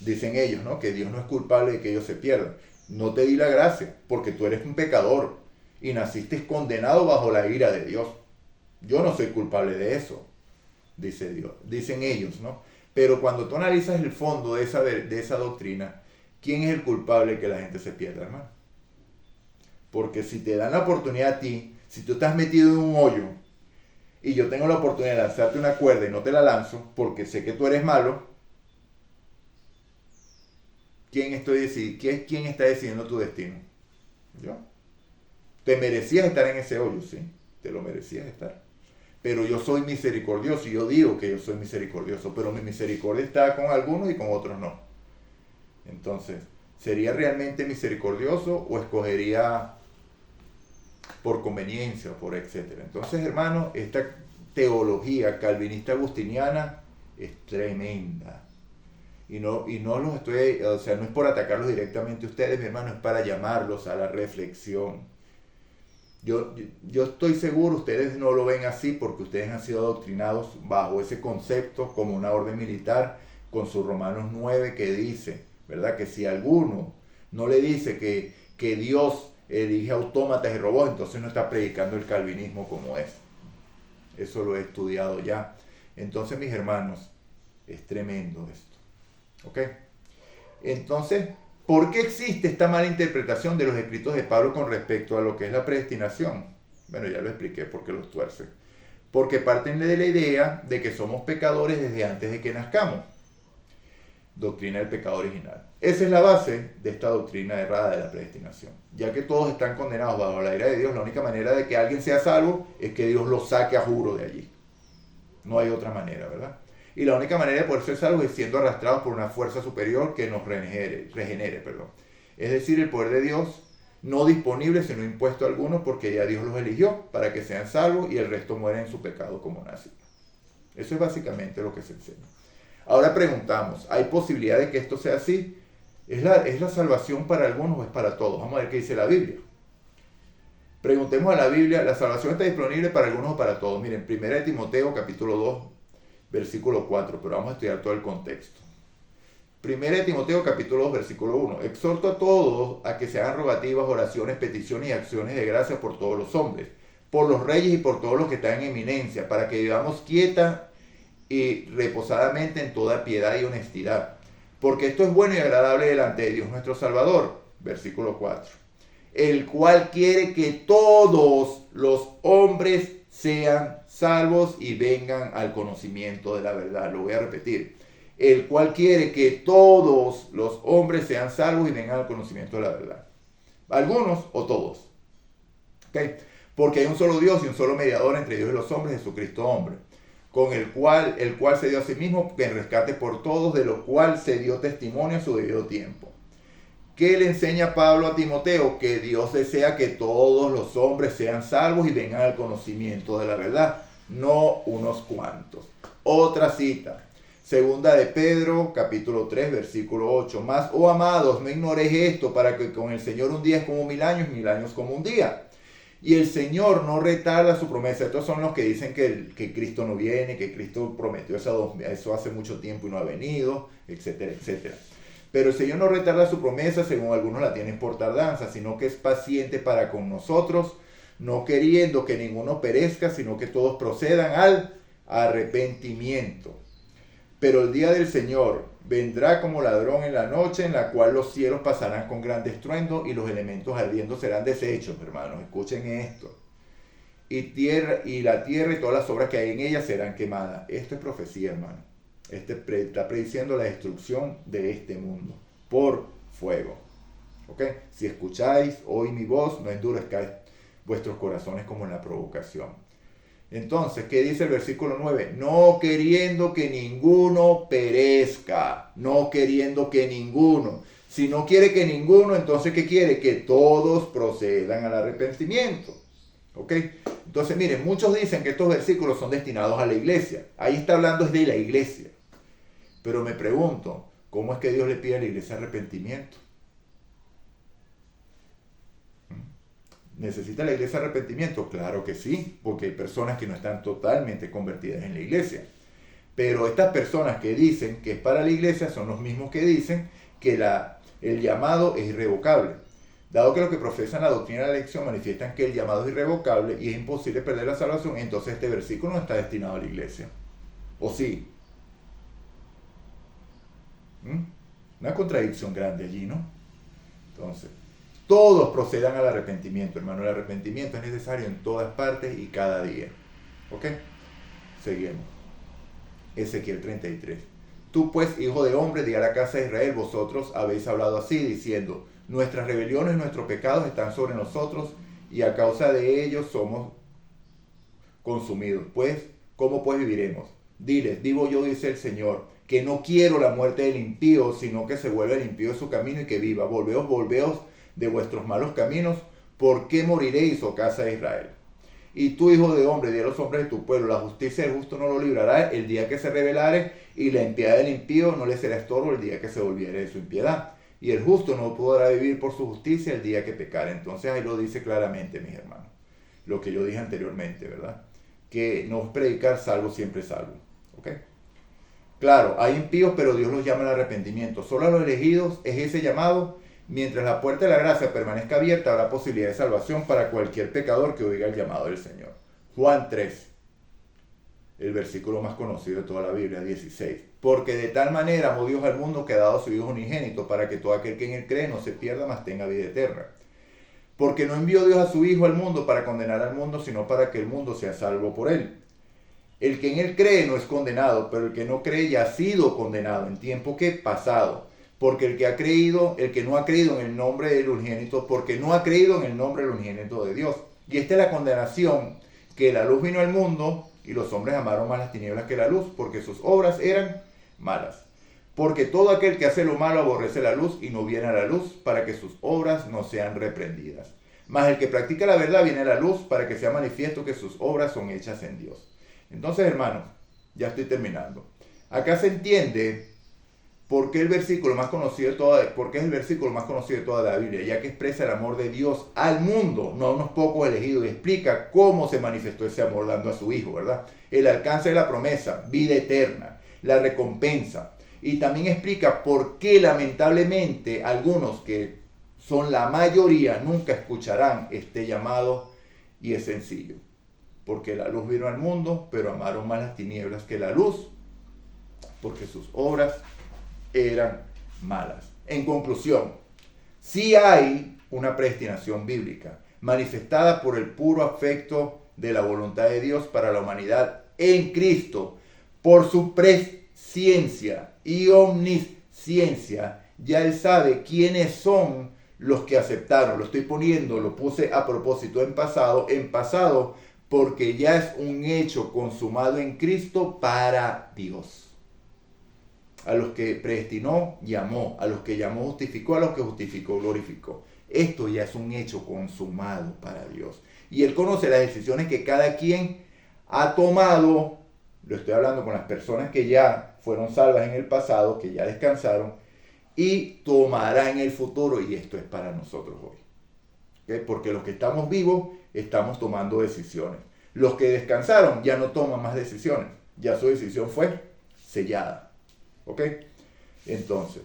Dicen ellos, ¿no? Que Dios no es culpable de que ellos se pierdan. No te di la gracia porque tú eres un pecador y naciste condenado bajo la ira de Dios. Yo no soy culpable de eso, dice Dios, dicen ellos, ¿no? Pero cuando tú analizas el fondo de esa doctrina, ¿quién es el culpable de que la gente se pierda, hermano? Porque si te dan la oportunidad a ti, si tú estás metido en un hoyo y yo tengo la oportunidad de lanzarte una cuerda y no te la lanzo porque sé que tú eres malo, ¿quién está decidiendo tu destino? Yo. Te merecías estar en ese hoyo, sí, te lo merecías estar. Pero yo soy misericordioso y yo digo que yo soy misericordioso, pero mi misericordia está con algunos y con otros no. Entonces, ¿sería realmente misericordioso o escogería por conveniencia o por etcétera? Entonces, hermano, esta teología calvinista agustiniana es tremenda. Y no los estoy, o sea, no es por atacarlos directamente a ustedes, mi hermano, es para llamarlos a la reflexión. Yo estoy seguro, ustedes no lo ven así porque ustedes han sido adoctrinados bajo ese concepto como una orden militar con su Romanos 9 que dice, ¿verdad? Que si alguno no le dice que Dios elige autómatas y robots, entonces no está predicando el calvinismo como es. Eso lo he estudiado ya. Entonces, mis hermanos, es tremendo esto. ¿Ok? Entonces, ¿por qué existe esta mala interpretación de los escritos de Pablo con respecto a lo que es la predestinación? Bueno, ya lo expliqué por qué los tuercen. Porque parten de la idea de que somos pecadores desde antes de que nazcamos. Doctrina del pecado original. Esa es la base de esta doctrina errada de la predestinación. Ya que todos están condenados bajo la ira de Dios, la única manera de que alguien sea salvo es que Dios lo saque a juro de allí. No hay otra manera, ¿verdad? Y la única manera de poder ser salvos es siendo arrastrados por una fuerza superior que nos regenere. Es decir, el poder de Dios no disponible, sino impuesto a algunos porque ya Dios los eligió para que sean salvos y el resto muere en su pecado como nazi. Eso es básicamente lo que se enseña. Ahora preguntamos, ¿hay posibilidad de que esto sea así? ¿Es la salvación para algunos o es para todos? Vamos a ver qué dice la Biblia. Preguntemos a la Biblia, ¿la salvación está disponible para algunos o para todos? Miren, 1 Timoteo capítulo 2, versículo 4, pero vamos a estudiar todo el contexto. 1 Timoteo capítulo 2, versículo 1. Exhorto a todos a que se hagan rogativas, oraciones, peticiones y acciones de gracia por todos los hombres, por los reyes y por todos los que están en eminencia, para que vivamos quieta y reposadamente en toda piedad y honestidad. Porque esto es bueno y agradable delante de Dios nuestro Salvador. Versículo 4. El cual quiere que todos los hombres sean salvos y vengan al conocimiento de la verdad. Lo voy a repetir. El cual quiere que todos los hombres sean salvos y vengan al conocimiento de la verdad. ¿Algunos o todos? ¿Okay? Porque hay un solo Dios y un solo mediador entre Dios y los hombres, Jesucristo hombre, con el cual se dio a sí mismo en rescate por todos, de lo cual se dio testimonio a su debido tiempo. ¿Qué le enseña Pablo a Timoteo? Que Dios desea que todos los hombres sean salvos y vengan al conocimiento de la verdad, no unos cuantos. Otra cita, segunda de Pedro, capítulo 3, versículo 8. Mas, oh amados, no ignoréis esto, para que con el Señor un día es como 1000 años, 1000 años como un día. Y el Señor no retarda su promesa. Estos son los que dicen que Cristo no viene, que Cristo prometió eso hace mucho tiempo y no ha venido, etcétera, etcétera. Pero el Señor no retarda su promesa, según algunos la tienen por tardanza, sino que es paciente para con nosotros, no queriendo que ninguno perezca, sino que todos procedan al arrepentimiento. Pero el día del Señor vendrá como ladrón en la noche, en la cual los cielos pasarán con gran estruendo y los elementos ardiendo serán deshechos, hermanos. Escuchen esto. Y la tierra y todas las obras que hay en ella serán quemadas. Esto es profecía, hermano. Está prediciendo la destrucción de este mundo por fuego. ¿Ok? Si escucháis hoy mi voz, no endurezcáis vuestros corazones como en la provocación. Entonces, ¿qué dice el versículo 9? No queriendo que ninguno perezca, no queriendo que ninguno. Si no quiere que ninguno, entonces ¿qué quiere? Que todos procedan al arrepentimiento. ¿Ok? Entonces, miren, muchos dicen que estos versículos son destinados a la iglesia. Ahí está hablando es de la iglesia. Pero me pregunto, ¿cómo es que Dios le pide a la iglesia arrepentimiento? ¿Necesita la iglesia arrepentimiento? Claro que sí, porque hay personas que no están totalmente convertidas en la iglesia. Pero estas personas que dicen que es para la iglesia son los mismos que dicen que el llamado es irrevocable. Dado que los que profesan la doctrina de la elección manifiestan que el llamado es irrevocable y es imposible perder la salvación, entonces este versículo no está destinado a la iglesia. ¿O sí? Una contradicción grande allí, ¿no? Entonces, todos procedan al arrepentimiento, hermano. El arrepentimiento es necesario en todas partes y cada día. ¿Ok? Seguimos. Ezequiel 33. Tú pues, hijo de hombre, di a la casa de Israel, vosotros habéis hablado así, diciendo, nuestras rebeliones, nuestros pecados están sobre nosotros, y a causa de ellos somos consumidos. Pues, ¿cómo pues viviremos? Diles, vivo yo, dice el Señor, que no quiero la muerte del impío, sino que se vuelva el impío de su camino y que viva. Volveos de vuestros malos caminos, ¿por qué moriréis, oh casa de Israel? Y tú, hijo de hombre, di a los hombres de tu pueblo, la justicia del justo no lo librará el día que se rebelare, y la impiedad del impío no le será estorbo el día que se volviere de su impiedad. Y el justo no podrá vivir por su justicia el día que pecare. Entonces ahí lo dice claramente, mis hermanos. Lo que yo dije anteriormente, ¿verdad? Que no es predicar salvo, siempre salvo. ¿Ok? Claro, hay impíos, pero Dios los llama al arrepentimiento. Solo a los elegidos es ese llamado. Mientras la puerta de la gracia permanezca abierta, habrá posibilidad de salvación para cualquier pecador que oiga el llamado del Señor. Juan 3, el versículo más conocido de toda la Biblia, 16. Porque de tal manera amó Dios al mundo que ha dado a su Hijo unigénito, para que todo aquel que en él cree no se pierda, mas tenga vida eterna. Porque no envió Dios a su Hijo al mundo para condenar al mundo, sino para que el mundo sea salvo por él. El que en él cree no es condenado, pero el que no cree ya ha sido condenado en tiempo que pasado. Porque el que no ha creído en el nombre del unigénito, porque no ha creído en el nombre del unigénito de Dios. Y esta es la condenación, que la luz vino al mundo, y los hombres amaron más las tinieblas que la luz, porque sus obras eran malas. Porque todo aquel que hace lo malo aborrece la luz y no viene a la luz, para que sus obras no sean reprendidas. Mas el que practica la verdad viene a la luz, para que sea manifiesto que sus obras son hechas en Dios. Entonces, hermanos, ya estoy terminando. Acá se entiende por qué es el versículo más conocido de toda la Biblia, ya que expresa el amor de Dios al mundo, no a unos pocos elegidos, y explica cómo se manifestó ese amor dando a su Hijo, ¿verdad? El alcance de la promesa, vida eterna, la recompensa. Y también explica por qué lamentablemente algunos, que son la mayoría, nunca escucharán este llamado, y es sencillo. Porque la luz vino al mundo, pero amaron más las tinieblas que la luz, porque sus obras eran malas. En conclusión, sí hay una predestinación bíblica, manifestada por el puro afecto de la voluntad de Dios para la humanidad en Cristo, por su presciencia y omnisciencia. Ya Él sabe quiénes son los que aceptaron. Lo puse a propósito en pasado, porque ya es un hecho consumado en Cristo para Dios. A los que predestinó, llamó. A los que llamó, justificó. A los que justificó, glorificó. Esto ya es un hecho consumado para Dios. Y Él conoce las decisiones que cada quien ha tomado. Lo estoy hablando con las personas que ya fueron salvas en el pasado, que ya descansaron, y tomará en el futuro. Y esto es para nosotros hoy. ¿Okay? Porque los que estamos vivos estamos tomando decisiones. Los que descansaron ya no toman más decisiones. Ya su decisión fue sellada. ¿Ok? Entonces,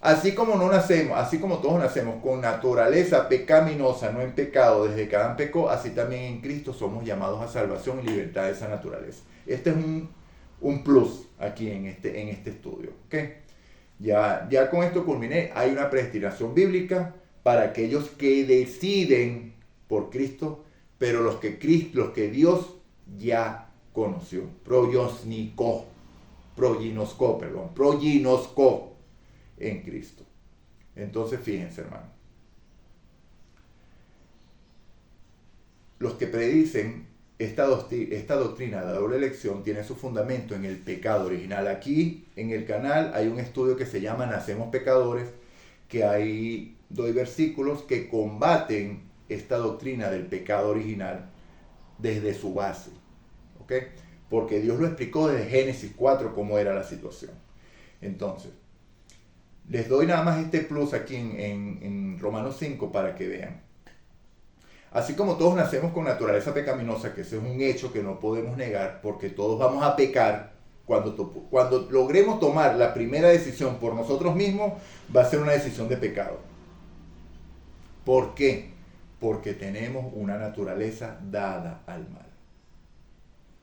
así como todos nacemos con naturaleza pecaminosa, no en pecado, desde que Adán pecó, así también en Cristo somos llamados a salvación y libertad de esa naturaleza. Este es un plus aquí en este estudio. ¿Ok? Ya con esto culminé. Hay una predestinación bíblica para aquellos que deciden por Cristo, pero los que Dios ya conoció. Proginosco en Cristo. Entonces, fíjense, hermano. Los que predicen esta doctrina de la doble elección tiene su fundamento en el pecado original. Aquí en el canal hay un estudio que se llama Nacemos Pecadores, que ahí doy versículos que combaten esta doctrina del pecado original desde su base, ¿ok? Porque Dios lo explicó desde Génesis 4 cómo era la situación. Entonces, les doy nada más este plus aquí en Romanos 5 para que vean. Así como todos nacemos con naturaleza pecaminosa, que ese es un hecho que no podemos negar, porque todos vamos a pecar, cuando logremos tomar la primera decisión por nosotros mismos, va a ser una decisión de pecado. ¿Por qué? Porque tenemos una naturaleza dada al mal.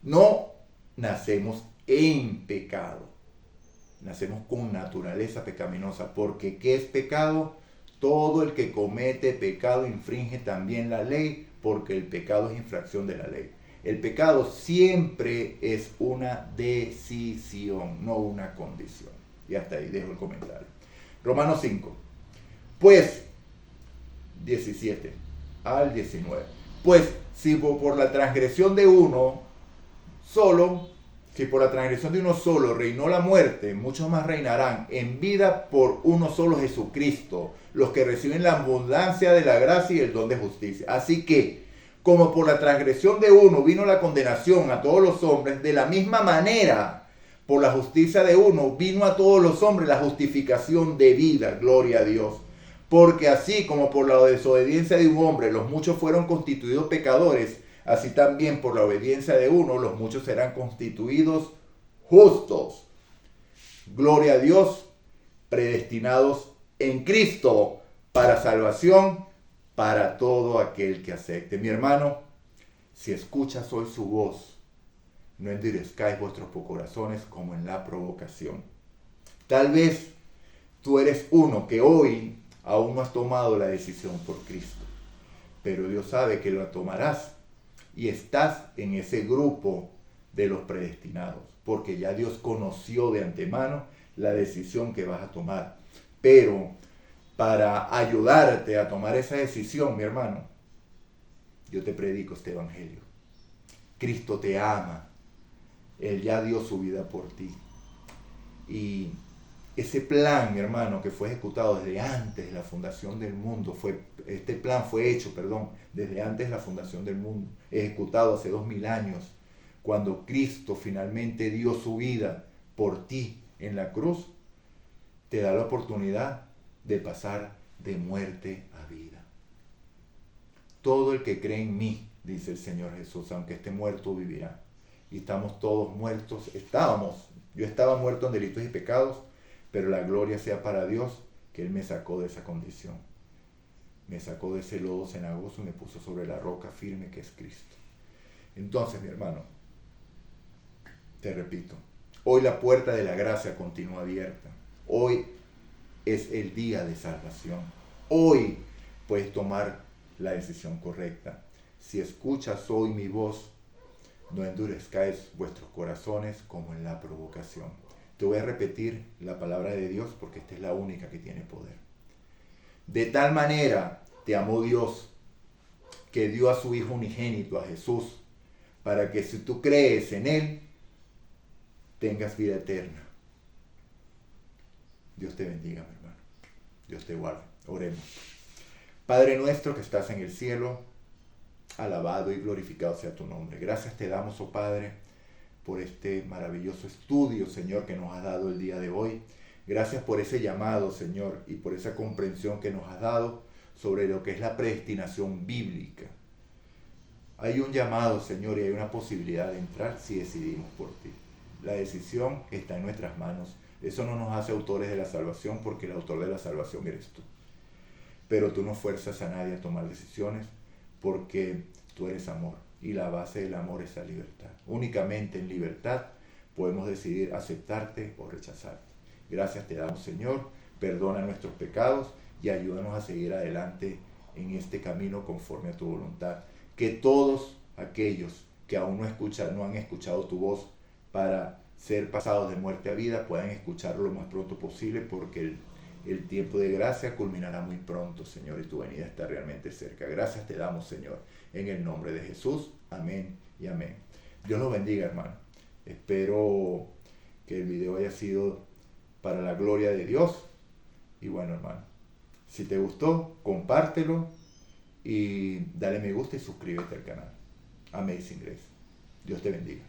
No nacemos en pecado, nacemos con naturaleza pecaminosa, porque ¿qué es pecado? Todo el que comete pecado infringe también la ley, porque el pecado es infracción de la ley. El pecado siempre es una decisión, no una condición. Y hasta ahí dejo el comentario. Romanos 5. Pues, 17 al 19. Pues, si por la transgresión de uno solo, si por la transgresión de uno solo reinó la muerte, muchos más reinarán en vida por uno solo, Jesucristo, los que reciben la abundancia de la gracia y el don de justicia. Así que, como por la transgresión de uno vino la condenación a todos los hombres, de la misma manera, por la justicia de uno vino a todos los hombres la justificación de vida, gloria a Dios. Porque así como por la desobediencia de un hombre los muchos fueron constituidos pecadores, así también por la obediencia de uno los muchos serán constituidos justos. Gloria a Dios, predestinados en Cristo para salvación, para todo aquel que acepte. Mi hermano, si escuchas hoy su voz, no endurezcáis vuestros corazones como en la provocación. Tal vez tú eres uno que hoy aún no has tomado la decisión por Cristo, pero Dios sabe que lo tomarás y estás en ese grupo de los predestinados, porque ya Dios conoció de antemano la decisión que vas a tomar. Pero para ayudarte a tomar esa decisión, mi hermano, yo te predico este evangelio. Cristo te ama. Él ya dio su vida por ti. Y ese plan, mi hermano, que fue ejecutado desde antes de la fundación del mundo, este plan fue hecho, desde antes de la fundación del mundo, ejecutado hace 2000 años, cuando Cristo finalmente dio su vida por ti en la cruz, te da la oportunidad de pasar de muerte a vida. Todo el que cree en mí, dice el Señor Jesús, aunque esté muerto, vivirá. Y estamos todos muertos, yo estaba muerto en delitos y pecados, pero la gloria sea para Dios, que Él me sacó de esa condición. Me sacó de ese lodo cenagoso y me puso sobre la roca firme que es Cristo. Entonces, mi hermano, te repito, hoy la puerta de la gracia continúa abierta. Hoy es el día de salvación. Hoy puedes tomar la decisión correcta. Si escuchas hoy mi voz, no endurezcáis vuestros corazones como en la provocación. Te voy a repetir la palabra de Dios porque esta es la única que tiene poder. De tal manera te amó Dios que dio a su Hijo unigénito, a Jesús, para que si tú crees en Él, tengas vida eterna. Dios te bendiga, mi hermano. Dios te guarde. Oremos. Padre nuestro que estás en el cielo, alabado y glorificado sea tu nombre. Gracias te damos, oh Padre, por este maravilloso estudio, Señor, que nos has dado el día de hoy. Gracias por ese llamado, Señor, y por esa comprensión que nos has dado sobre lo que es la predestinación bíblica. Hay un llamado, Señor, y hay una posibilidad de entrar si decidimos por ti. La decisión está en nuestras manos. Eso no nos hace autores de la salvación, porque el autor de la salvación eres tú. Pero tú no fuerzas a nadie a tomar decisiones, porque tú eres amor. Y la base del amor es la libertad. Únicamente en libertad podemos decidir aceptarte o rechazarte. Gracias te damos, Señor. Perdona nuestros pecados y ayúdanos a seguir adelante en este camino conforme a tu voluntad. Que todos aquellos que aún no han escuchado tu voz para ser pasados de muerte a vida puedan escucharlo lo más pronto posible, porque el tiempo de gracia culminará muy pronto, Señor, y tu venida está realmente cerca. Gracias te damos, Señor, en el nombre de Jesús. Amén y amén. Dios los bendiga, hermano. Espero que el video haya sido para la gloria de Dios. Y bueno, hermano, si te gustó, compártelo y dale me gusta y suscríbete al canal. Amazing Grace. Dios te bendiga.